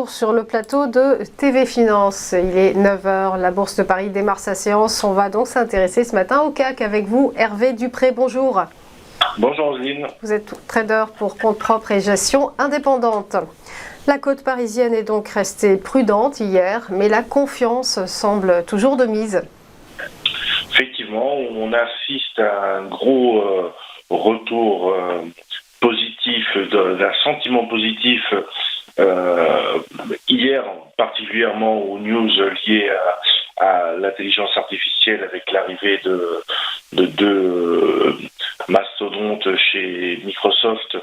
retour sur le plateau de TV Finance. Il est 9 h, la Bourse de Paris démarre sa séance. On va donc s'intéresser ce matin au CAC avec vous, Hervé Dupré. Bonjour. Bonjour Roselyne. Vous êtes trader pour compte propre et gestion indépendante. La côte parisienne est donc restée prudente hier, mais la confiance semble toujours de mise. Effectivement, on assiste à un gros retour positif, d'un sentiment positif hier, particulièrement aux news liées à l'intelligence artificielle avec l'arrivée de deux mastodontes chez Microsoft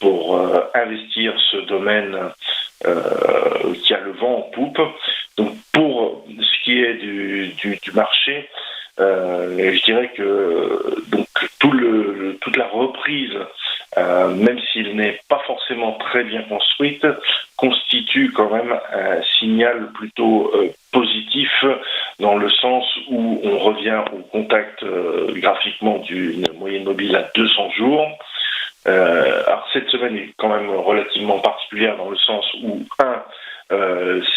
pour investir ce domaine qui a le vent en poupe. Donc pour ce qui est du marché, je dirais que donc toute la reprise, même s'il n'est pas forcément très bien construite, constitue quand même un signal plutôt positif dans le sens où on revient au contact graphiquement d'une moyenne mobile à 200 jours. Alors cette semaine est quand même relativement particulière dans le sens où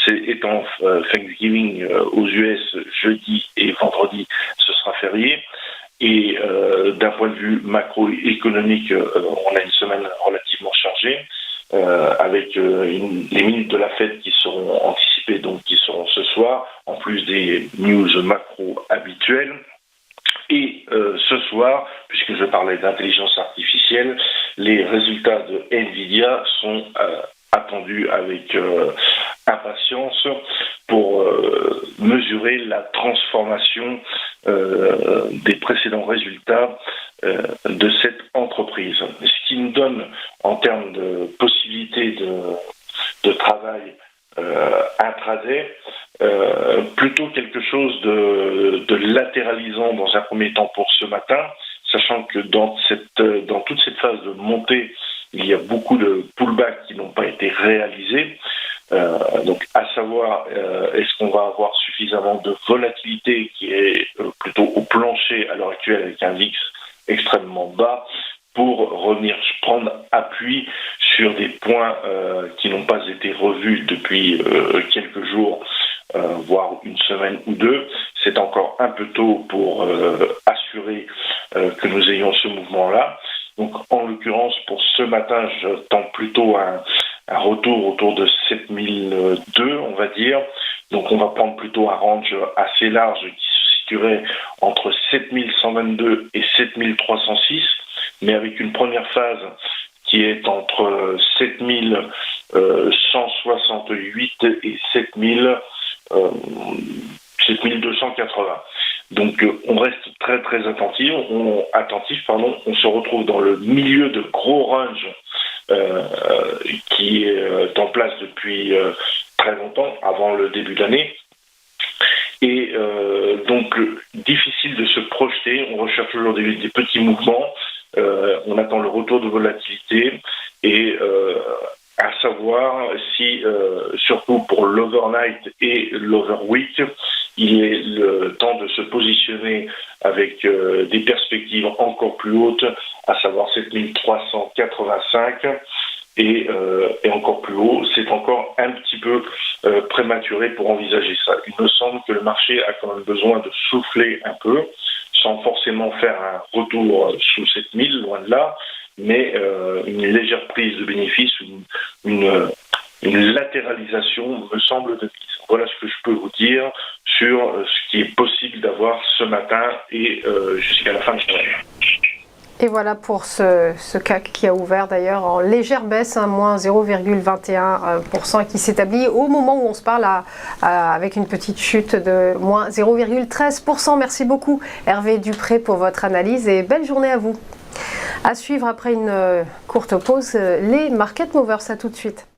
c'est étant Thanksgiving aux US, jeudi et vendredi, ce sera férié. Et d'un point de vue macroéconomique, on a une semaine relativement chargée, avec les minutes de la Fed qui seront anticipées, donc qui seront ce soir, en plus des news macro habituelles. Et ce soir, puisque je parlais d'intelligence artificielle, les résultats de Nvidia sont attendus avec impatience pour mesurer la transformation des précédents résultats de cette entreprise. Ce qui nous donne, en termes de possibilités de travail intraday, plutôt quelque chose de latéralisant dans un premier temps pour ce matin, sachant que dans toute cette phase de montée, il y a beaucoup de pullbacks qui n'ont pas été réalisés. Donc à savoir, est-ce qu'on va avoir suffisamment de volatilité qui est plutôt au plancher à l'heure actuelle avec un VIX extrêmement bas pour revenir prendre appui sur des points qui n'ont pas été revus depuis quelques jours, voire une semaine ou deux. C'est encore un peu tôt pour assurer que nous ayons ce mouvement-là. Donc en l'occurrence, pour ce matin, je tente plutôt un retour autour de 7002, on va dire. Donc on va prendre plutôt un range assez large qui se situerait entre 7122 et 7306, mais avec une première phase qui est entre 7168 et 7280. Donc on reste très très attentif. On se retrouve dans le milieu de gros range qui est en place depuis très longtemps, avant le début de l'année. Et donc difficile de se projeter. On recherche toujours des petits mouvements. On attend le retour de volatilité et à savoir si, surtout pour l'overnight et l'overweek, il est le temps de se positionner avec des perspectives encore plus hautes, à savoir 7385 et encore plus haut. C'est encore un petit peu prématuré pour envisager ça. Il me semble que le marché a quand même besoin de souffler un peu, sans forcément faire un retour sous 7000, loin de là, mais une légère prise de bénéfice, une latéralisation, me semble, de mise. Voilà ce que je peux vous dire sur ce qui est possible d'avoir ce matin et jusqu'à la fin de la journée. Et voilà pour ce CAC qui a ouvert d'ailleurs en légère baisse, moins 0,21%, qui s'établit au moment où on se parle avec une petite chute de moins 0,13%. Merci beaucoup Hervé Dupré pour votre analyse et belle journée à vous. À suivre après une courte pause, les Market Movers, à tout de suite.